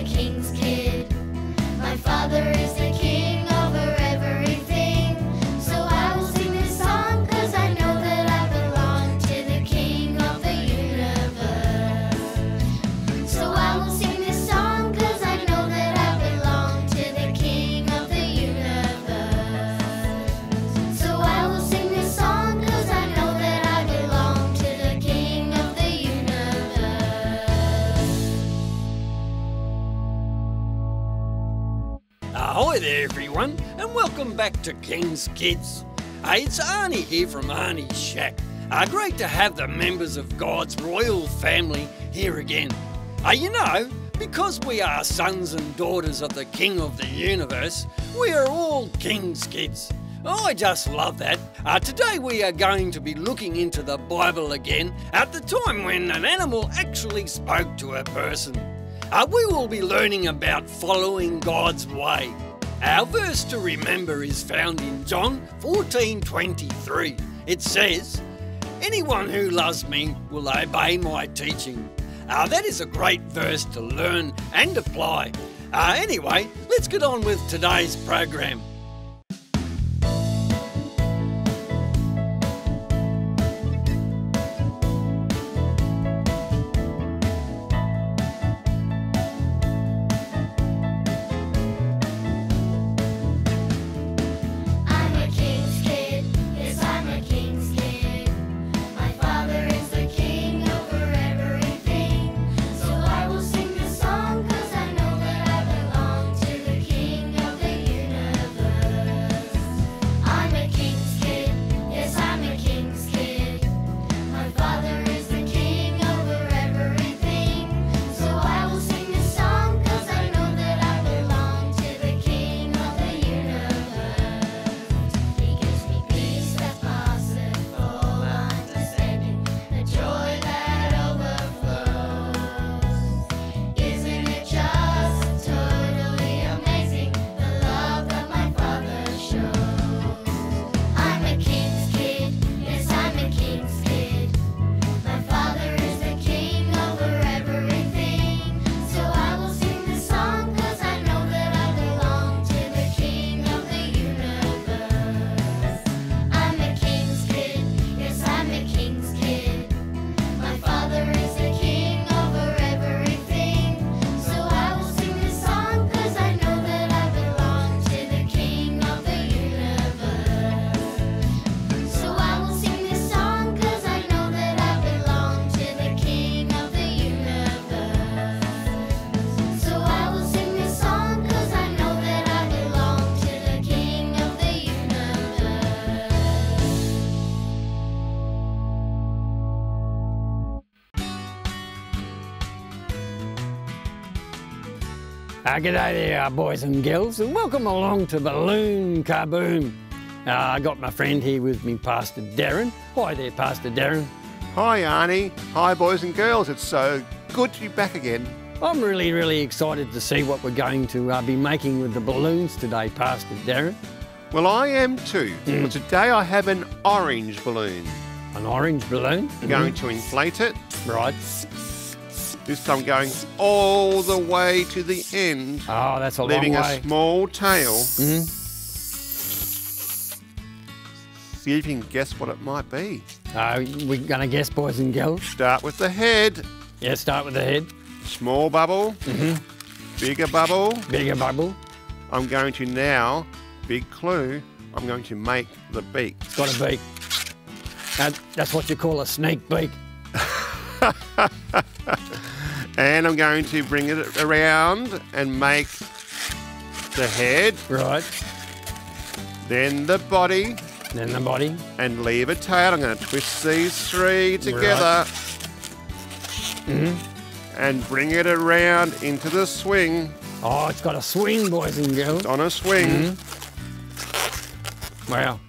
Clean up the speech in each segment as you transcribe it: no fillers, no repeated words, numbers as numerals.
a king's kid. My father is the king over everything. So I will sing this song 'cause I know that I belong to the king of the universe. So I will sing this song 'cause I know that I belong to the king of the universe. So I will sing this song 'cause I know that I belong to the king of the universe. Ahoy there everyone, and welcome back to King's Kids. It's Arnie here from Arnie's Shack. Great to have the members of God's royal family here again. Because we are sons and daughters of the King of the universe, we are all King's Kids. I just love that. Today we are going to be looking into the Bible again at the time when an animal actually spoke to a person. We will be learning about following God's way. Our verse to remember is found in John 14:23. It says, "Anyone who loves me will obey my teaching." That is a great verse to learn and apply. Anyway, let's get on with today's program. I'm a king's kid, yes I'm a king's kid. My father is the king over everything. So I will sing this song 'cause I know that I belong to the king of the universe. I'm a king's kid, yes I'm a king's kid. My father is the king over everything. So I will sing this song 'cause I know that I belong to the king of the universe. He gives me peace that passeth all understanding, the joy that overflows. Isn't it just totally amazing, the love that my Father shows? I'm a king's kid, yes I'm a king's kid. My Father is the king over everything. So I will sing this song 'cause I know that I belong to the king of the universe. I'm a king's kid, yes I'm a king's kid. My Father is the king over everything. So I will sing this song 'cause I know that I belong to the king of the universe. So I will sing this song 'cause I know that I belong to the king of the universe. So I will sing this song 'cause I know that I belong to the king of the universe. G'day there, boys and girls, and welcome along to Balloon Kaboom. I got my friend here with me, Pastor Darren. Hi there, Pastor Darren. Hi Arnie, hi boys and girls, it's so good to be back again. I'm really excited to see what we're going to be making with the balloons today, Pastor Darren. Well, I am too. Well, today I have an orange balloon. An orange balloon. I'm going to inflate it, Right. this time going all the way to the end, Oh, that's a long leaving way. a small tail. Mhm. See if you can guess what it might be. We're going to guess, boys and girls. Start with the head, Yeah, start with the head. small bubble, bigger bubble. Bigger bubble. I'm going to now, big clue, I'm going to make the beak. It's got a beak. That's what you call a snake beak. And I'm going to bring it around and make the head, Right. then the body, Then the body. and leave a tail. I'm going to twist these three together and bring it around into the swing. Oh, it's got a swing, boys and girls. On a swing. Wow.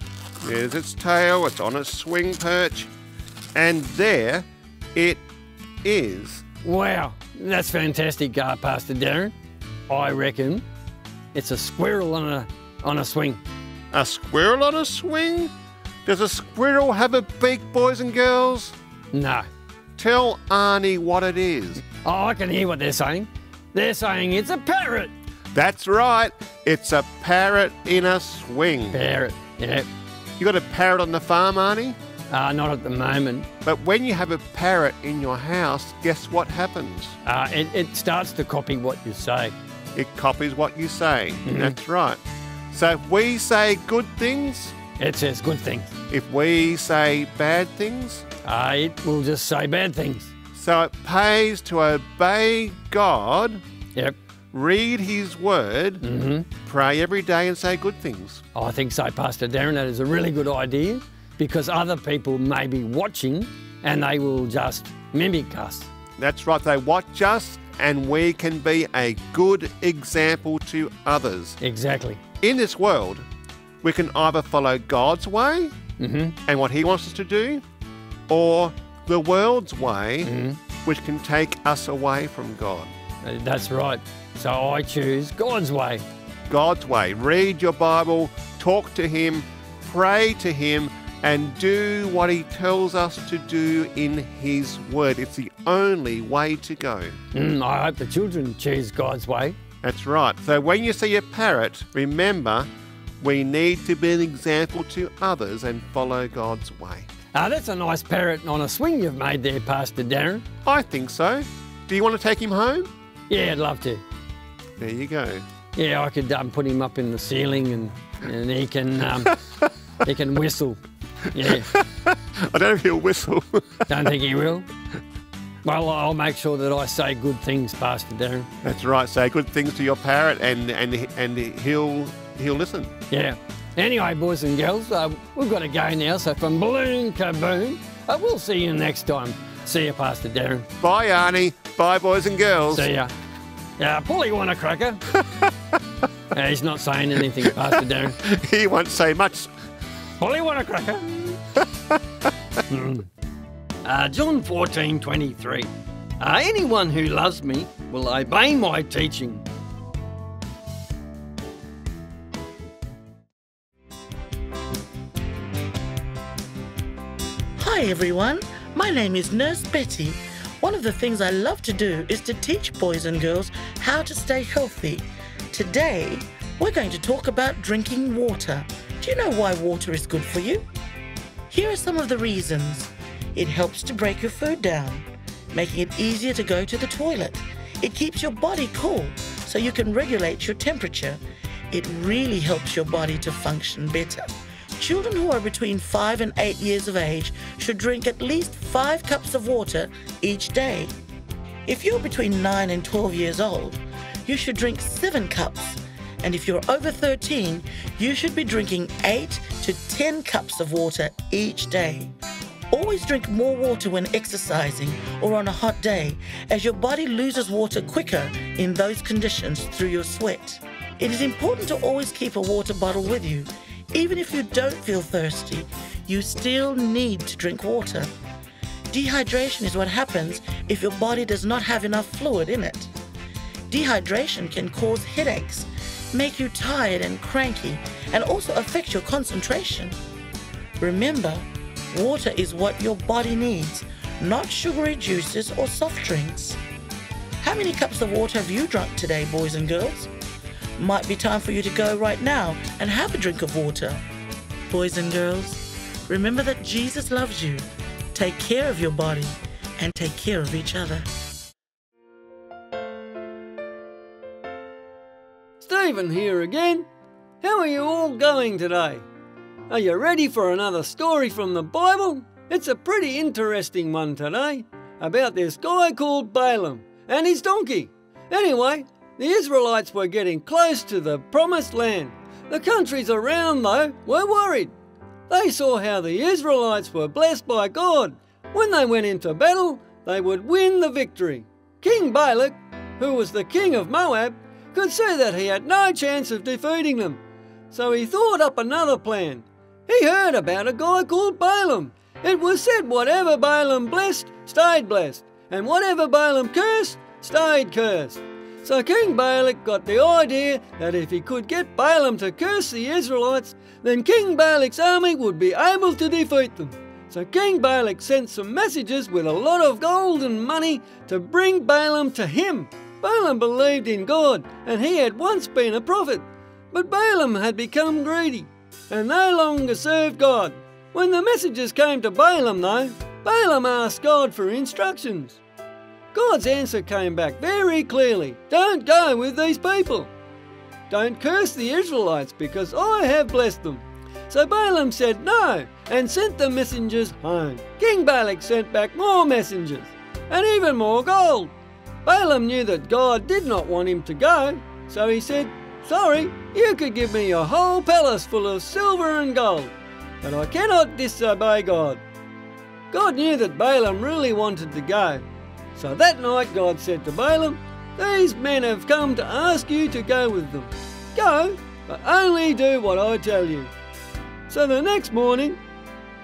There's its tail. It's on a swing perch. And there it is. Wow. That's fantastic, Pastor Darren. I reckon it's a squirrel on a swing. A squirrel on a swing? Does a squirrel have a beak, boys and girls? No. Tell Arnie what it is. Oh, I can hear what they're saying. They're saying it's a parrot. That's right. It's a parrot in a swing. Parrot, yeah. You got a parrot on the farm, Arnie? Not at the moment. But when you have a parrot in your house, guess what happens? It starts to copy what you say. It copies what you say. That's right. So if we say good things, It says good things. if we say bad things, It will just say bad things. so it pays to obey God, Yep. read His Word, pray every day and say good things. I think so, Pastor Darren. That is a really good idea because other people may be watching and they will just mimic us. That's right, they watch us and we can be a good example to others. Exactly. In this world, we can either follow God's way and what He wants us to do, or the world's way, which can take us away from God. That's right. So I choose God's way. God's way. Read your Bible, talk to Him, pray to Him, and do what He tells us to do in His Word. It's the only way to go. I hope the children choose God's way. That's right. So when you see a parrot, remember, we need to be an example to others and follow God's way. That's a nice parrot on a swing you've made there, Pastor Darren. I think so. Do you want to take him home? Yeah, I'd love to. There you go. Yeah, I could put him up in the ceiling and he can he can whistle. Yeah, I don't know if he'll whistle. don't think he will. Well, I'll make sure that I say good things, Pastor Darren. That's right. Say good things to your parrot and he'll listen. Yeah. Anyway, boys and girls, we've got to go now. So from Balloon Kaboom, we'll see you next time. See you, Pastor Darren. Bye, Arnie. Bye, boys and girls. See ya. Yeah, Paulie want a cracker? He's not saying anything, Pastor Darren. He won't say much. Paulie want a cracker? John 14:23. Anyone who loves me will obey my teaching. Hi everyone, my name is Nurse Betty. One of the things I love to do is to teach boys and girls how to stay healthy. Today, we're going to talk about drinking water. Do you know why water is good for you? Here are some of the reasons. It helps to break your food down, making it easier to go to the toilet. It keeps your body cool so you can regulate your temperature. It really helps your body to function better. Children who are between 5 and 8 years of age should drink at least 5 cups of water each day. If you're between 9 and 12 years old, you should drink 7 cups. And if you're over 13, you should be drinking 8 to 10 cups of water each day. Always drink more water when exercising or on a hot day, as your body loses water quicker in those conditions through your sweat. It is important to always keep a water bottle with you. Even if you don't feel thirsty, you still need to drink water. Dehydration is what happens if your body does not have enough fluid in it. Dehydration can cause headaches, make you tired and cranky, and also affect your concentration. Remember, water is what your body needs, not sugary juices or soft drinks. How many cups of water have you drunk today, boys and girls? Might be time for you to go right now and have a drink of water. Boys and girls, remember that Jesus loves you. Take care of your body and take care of each other. Stephen here again. How are you all going today? Are you ready for another story from the Bible? It's a pretty interesting one today, about this guy called Balaam and his donkey. Anyway, the Israelites were getting close to the promised land. The countries around, though, were worried. They saw how the Israelites were blessed by God. When they went into battle, they would win the victory. King Balak, who was the king of Moab, could see that he had no chance of defeating them. So he thought up another plan. He heard about a guy called Balaam. It was said whatever Balaam blessed, stayed blessed, and whatever Balaam cursed, stayed cursed. So King Balak got the idea that if he could get Balaam to curse the Israelites, then King Balak's army would be able to defeat them. So King Balak sent some messages with a lot of gold and money to bring Balaam to him. Balaam believed in God, and he had once been a prophet. But Balaam had become greedy and no longer served God. When the messengers came to Balaam, though, Balaam asked God for instructions. God's answer came back very clearly. Don't go with these people. Don't curse the Israelites, because I have blessed them. So Balaam said no and sent the messengers home. King Balak sent back more messengers and even more gold. Balaam knew that God did not want him to go, so he said, "Sorry, you could give me a whole palace full of silver and gold, but I cannot disobey God." God knew that Balaam really wanted to go. So that night God said to Balaam, "These men have come to ask you to go with them. Go, but only do what I tell you." So the next morning,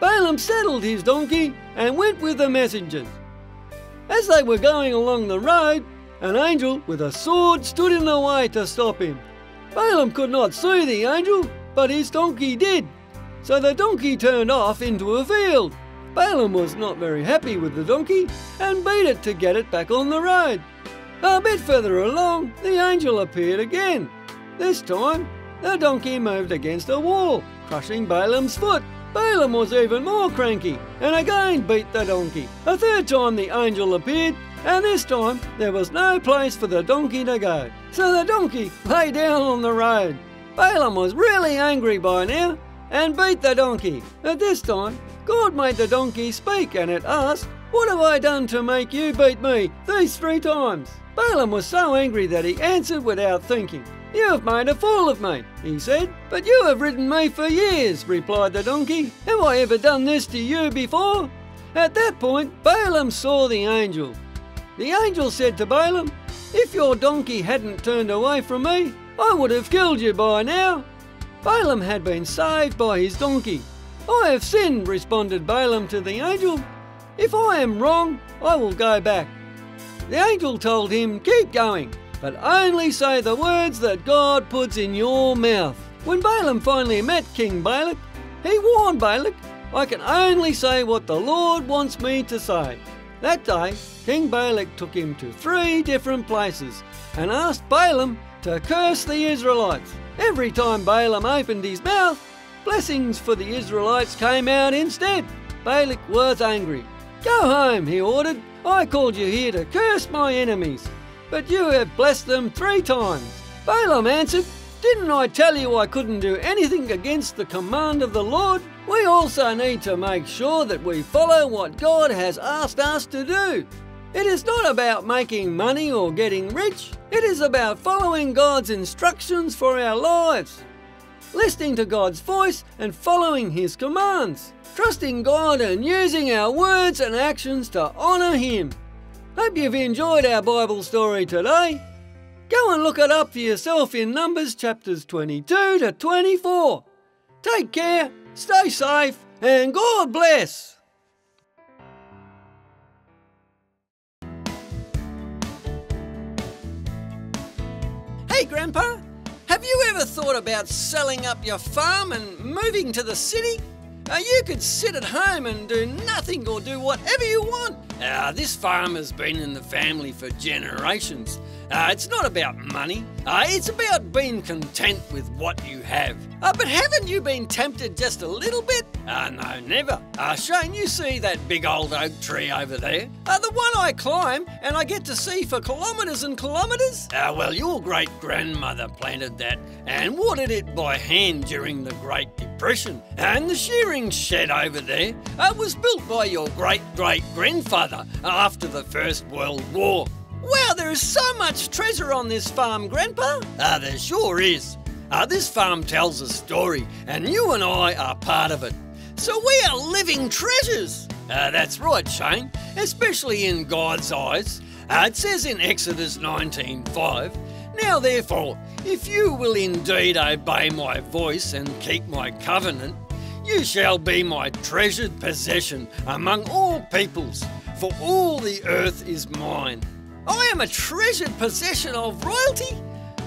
Balaam saddled his donkey and went with the messengers. As they were going along the road, an angel with a sword stood in the way to stop him. Balaam could not see the angel, but his donkey did. So the donkey turned off into a field. Balaam was not very happy with the donkey and beat it to get it back on the road. A bit further along, the angel appeared again. This time, the donkey moved against a wall, crushing Balaam's foot. Balaam was even more cranky and again beat the donkey. A third time the angel appeared, and this time there was no place for the donkey to go. So the donkey lay down on the road. Balaam was really angry by now and beat the donkey. At this time, God made the donkey speak, and it asked, "What have I done to make you beat me these 3 times?" Balaam was so angry that he answered without thinking. "You have made a fool of me," he said. "But you have ridden me for years," replied the donkey. "Have I ever done this to you before?" At that point, Balaam saw the angel. The angel said to Balaam, "If your donkey hadn't turned away from me, I would have killed you by now." Balaam had been saved by his donkey. "I have sinned," responded Balaam to the angel. "If I am wrong, I will go back." The angel told him, "Keep going, but only say the words that God puts in your mouth." When Balaam finally met King Balak, he warned Balak, "I can only say what the Lord wants me to say." That day, King Balak took him to 3 different places and asked Balaam to curse the Israelites. Every time Balaam opened his mouth, blessings for the Israelites came out instead. Balak was angry. "Go home," he ordered. "I called you here to curse my enemies, but you have blessed them 3 times. Balaam answered, "Didn't I tell you I couldn't do anything against the command of the Lord?" We also need to make sure that we follow what God has asked us to do. It is not about making money or getting rich. It is about following God's instructions for our lives, listening to God's voice and following His commands, trusting God and using our words and actions to honour Him. Hope you've enjoyed our Bible story today. Go and look it up for yourself in Numbers chapters 22 to 24. Take care, stay safe, and God bless. Hey Grandpa, have you ever thought about selling up your farm and moving to the city? You could sit at home and do nothing or do whatever you want. This farm has been in the family for generations. It's not about money. It's about being content with what you have. But haven't you been tempted just a little bit? No, never. Shane, you see that big old oak tree over there? The one I climb and I get to see for kilometres and kilometres? Well, your great-grandmother planted that and watered it by hand during the Great Depression. And the shearing shed over there was built by your great-great-grandfather after the First World War. Wow, there is so much treasure on this farm, Grandpa. There sure is. This farm tells a story, and you and I are part of it. So we are living treasures. That's right, Shane, especially in God's eyes. It says in Exodus 19:5, "Now therefore, if you will indeed obey my voice and keep my covenant, you shall be my treasured possession among all peoples, for all the earth is mine." I am a treasured possession of royalty?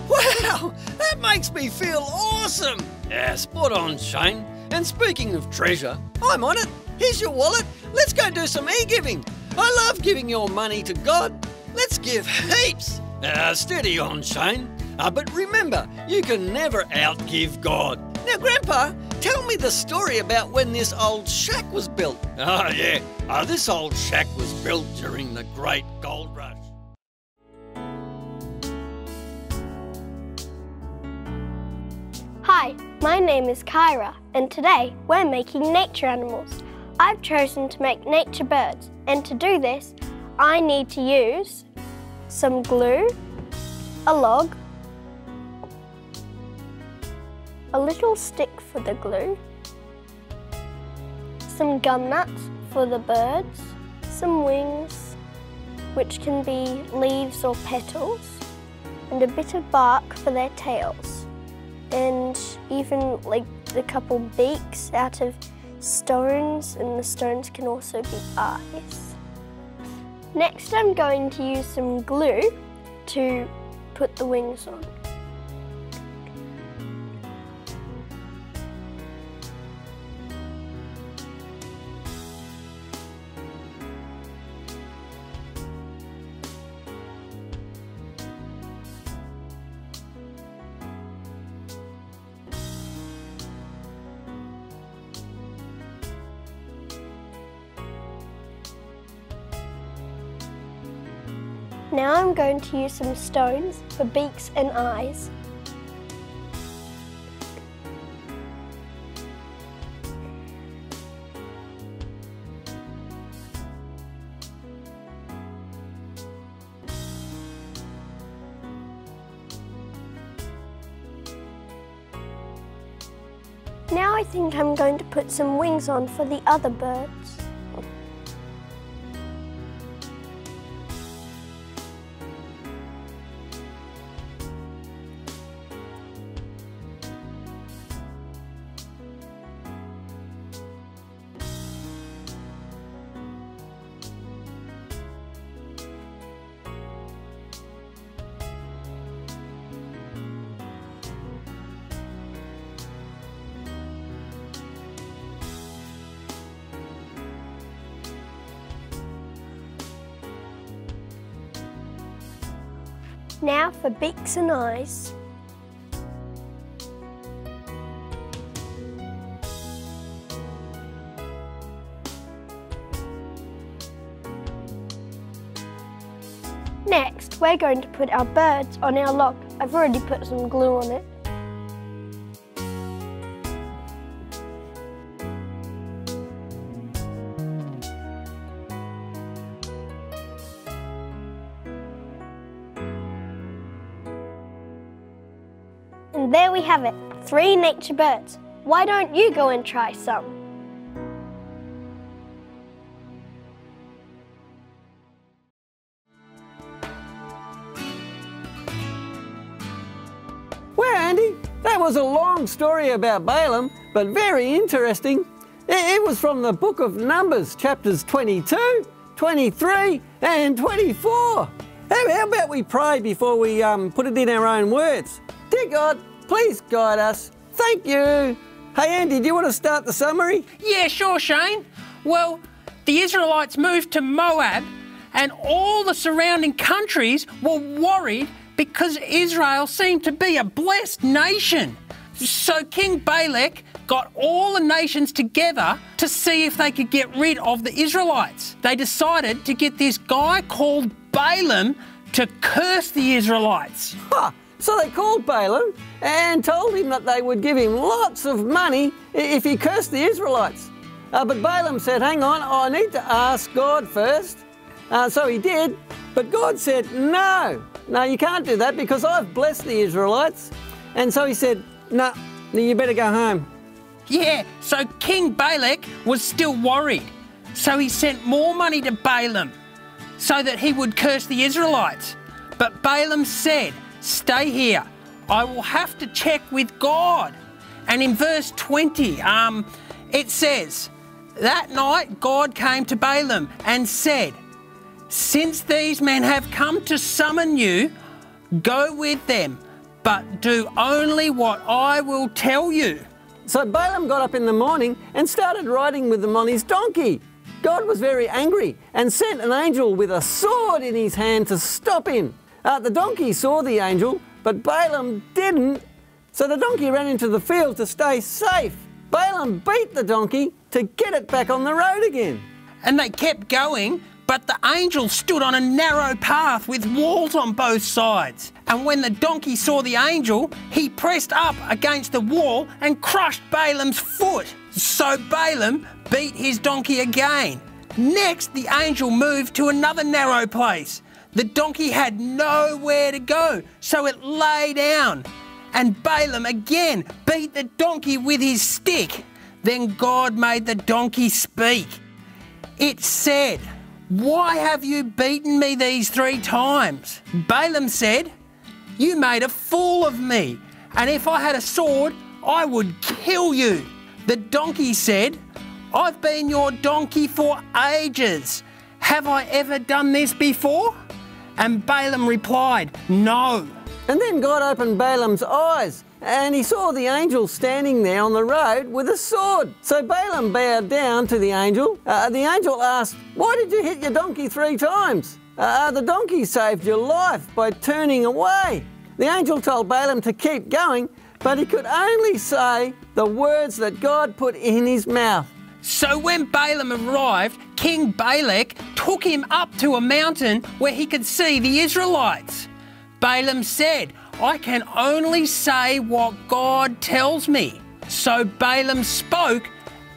Wow, that makes me feel awesome. Yeah, spot on, Shane. And speaking of treasure, I'm on it. Here's your wallet. Let's go do some egiving. I love giving your money to God. Let's give heaps. Steady on, Shane. But remember, you can never outgive God. Now, Grandpa, tell me the story about when this old shack was built. Oh, yeah. This old shack was built during the Great Gold Rush. Hi, my name is Kyra, and today we're making nature animals. I've chosen to make nature birds, and to do this, I need to use some glue, a log, a little stick for the glue, some gum nuts for the birds, some wings, which can be leaves or petals, and a bit of bark for their tails, and even like a couple beaks out of stones, and the stones can also be eyes. Next, I'm going to use some glue to put the wings on. Now I'm going to use some stones for beaks and eyes. Now I think I'm going to put some wings on for the other birds. Now for beaks and eyes. Next, we're going to put our birds on our log. I've already put some glue on it. And there we have it, 3 nature birds. Why don't you go and try some? Well, Andy, that was a long story about Balaam, but very interesting. It was from the book of Numbers, chapters 22, 23 and 24. How about we pray before we put it in our own words? Dear God, please guide us. Thank you. Hey, Andy, do you want to start the summary? Yeah, sure, Shane. Well, the Israelites moved to Moab, and all the surrounding countries were worried because Israel seemed to be a blessed nation. So King Balak got all the nations together to see if they could get rid of the Israelites. They decided to get this guy called Balaam to curse the Israelites. Huh. So they called Balaam and told him that they would give him lots of money if he cursed the Israelites. But Balaam said, hang on, I need to ask God first. So he did, but God said, no, you can't do that because I've blessed the Israelites. And so he said, no, you better go home. Yeah, so King Balak was still worried. So he sent more money to Balaam so that he would curse the Israelites. But Balaam said, stay here. I will have to check with God. And in verse 20, it says, that night God came to Balaam and said, since these men have come to summon you, go with them, but do only what I will tell you. So Balaam got up in the morning and started riding with them on his donkey. God was very angry and sent an angel with a sword in his hand to stop him. The donkey saw the angel, but Balaam didn't, so the donkey ran into the field to stay safe. Balaam beat the donkey to get it back on the road again. And they kept going, but the angel stood on a narrow path with walls on both sides. And when the donkey saw the angel, he pressed up against the wall and crushed Balaam's foot. So Balaam beat his donkey again. Next, the angel moved to another narrow place. The donkey had nowhere to go, so it lay down. And Balaam again beat the donkey with his stick. Then God made the donkey speak. It said, "Why have you beaten me these 3 times?" Balaam said, "You made a fool of me, and if I had a sword, I would kill you." The donkey said, "I've been your donkey for ages. Have I ever done this before?" And Balaam replied, "No." And then God opened Balaam's eyes, and he saw the angel standing there on the road with a sword. So Balaam bowed down to the angel. The angel asked, "Why did you hit your donkey 3 times?" The donkey saved your life by turning away." The angel told Balaam to keep going, but he could only say the words that God put in his mouth. So when Balaam arrived, King Balak took him up to a mountain where he could see the Israelites. Balaam said, "I can only say what God tells me." So Balaam spoke,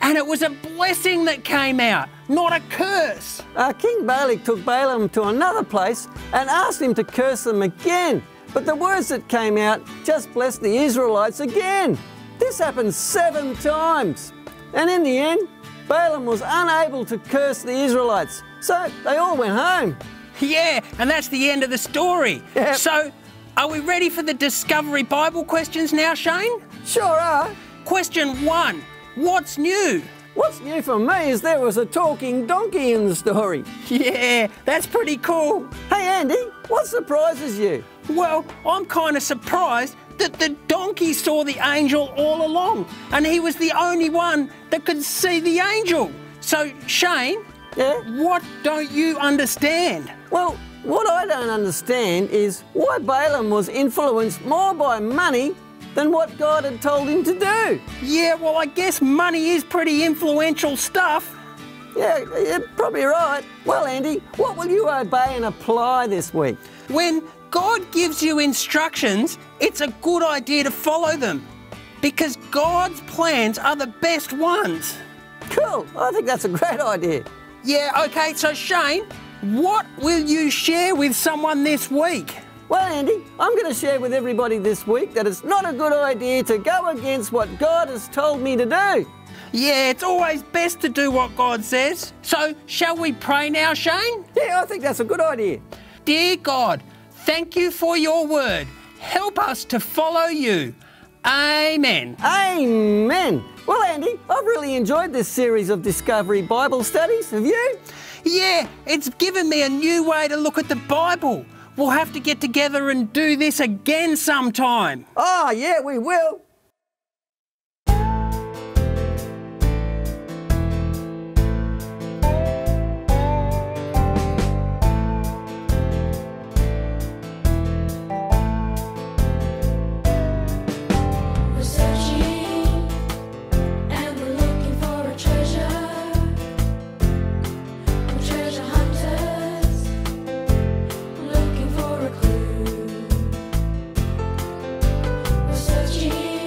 and it was a blessing that came out, not a curse. King Balak took Balaam to another place and asked him to curse them again. But the words that came out just blessed the Israelites again. This happened 7 times. And in the end, Balaam was unable to curse the Israelites. So they all went home. Yeah, and that's the end of the story. Yep. So, are we ready for the Discovery Bible questions now, Shane? Sure are. Question 1. What's new? What's new for me is there was a talking donkey in the story. Yeah, that's pretty cool. Hey Andy, what surprises you? Well, I'm kind of surprised that the donkey saw the angel all along, and he was the only one that could see the angel. So, Shane, Yeah? what don't you understand? Well, what I don't understand is why Balaam was influenced more by money than what God had told him to do. Yeah, well, I guess money is pretty influential stuff. Yeah, you're probably right. Well, Andy, what will you obey and apply this week? When God gives you instructions, it's a good idea to follow them, because God's plans are the best ones. Cool, I think that's a great idea. Yeah, okay, so Shane, what will you share with someone this week? Well, Andy, I'm going to share with everybody this week that it's not a good idea to go against what God has told me to do. Yeah, it's always best to do what God says. So, shall we pray now, Shane? Yeah, I think that's a good idea. Dear God, thank you for your word. Help us to follow you. Amen. Amen. Well, Andy, I've really enjoyed this series of Discovery Bible studies. Have you? Yeah, it's given me a new way to look at the Bible. We'll have to get together and do this again sometime. Oh, yeah, we will. We're searching and we're looking for a treasure. We're treasure hunters, looking for a clue. We're searching.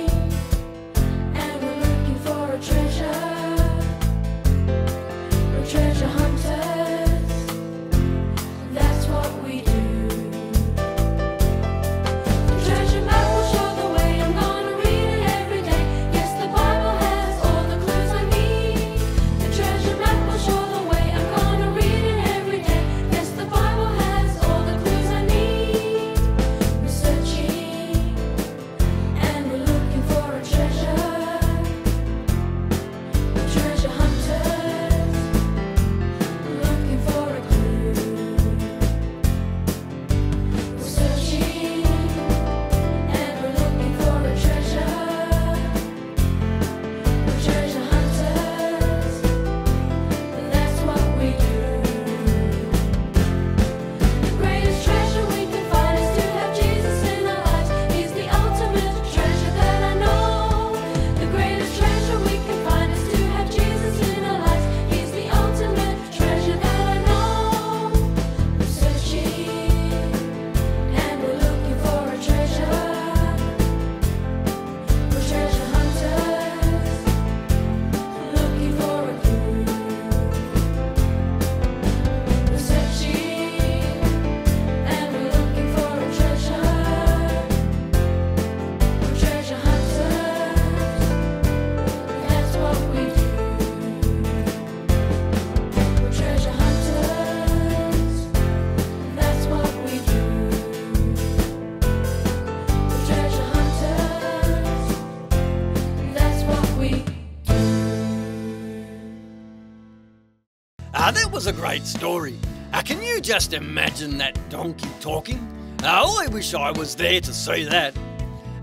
great story. Can you just imagine that donkey talking? I wish I was there to see that.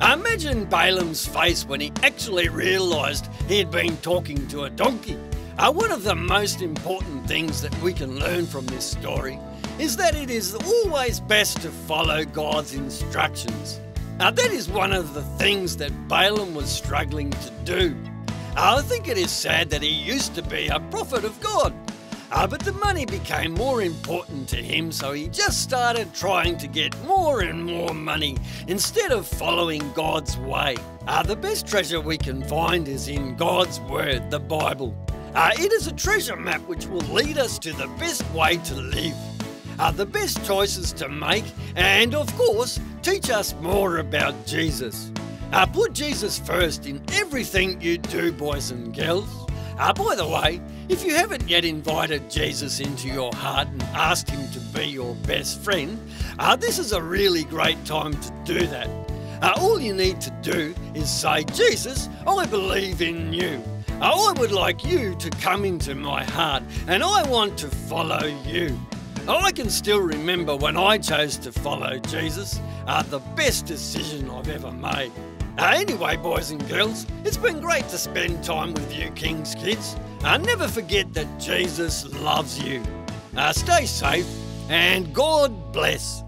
Imagine Balaam's face when he actually realised he had been talking to a donkey. One of the most important things that we can learn from this story is that it is always best to follow God's instructions. That is one of the things that Balaam was struggling to do. I think it is sad that he used to be a prophet of God, but the money became more important to him, so he just started trying to get more and more money instead of following God's way. The best treasure we can find is in God's Word, the Bible. It is a treasure map which will lead us to the best way to live, the best choices to make, and of course, teach us more about Jesus. Put Jesus first in everything you do, boys and girls. By the way, if you haven't yet invited Jesus into your heart and asked him to be your best friend, this is a really great time to do that. All you need to do is say, Jesus, I believe in you. I would like you to come into my heart and I want to follow you. I can still remember when I chose to follow Jesus, the best decision I've ever made. Anyway, boys and girls, it's been great to spend time with you King's Kids. Never forget that Jesus loves you. Stay safe and God bless.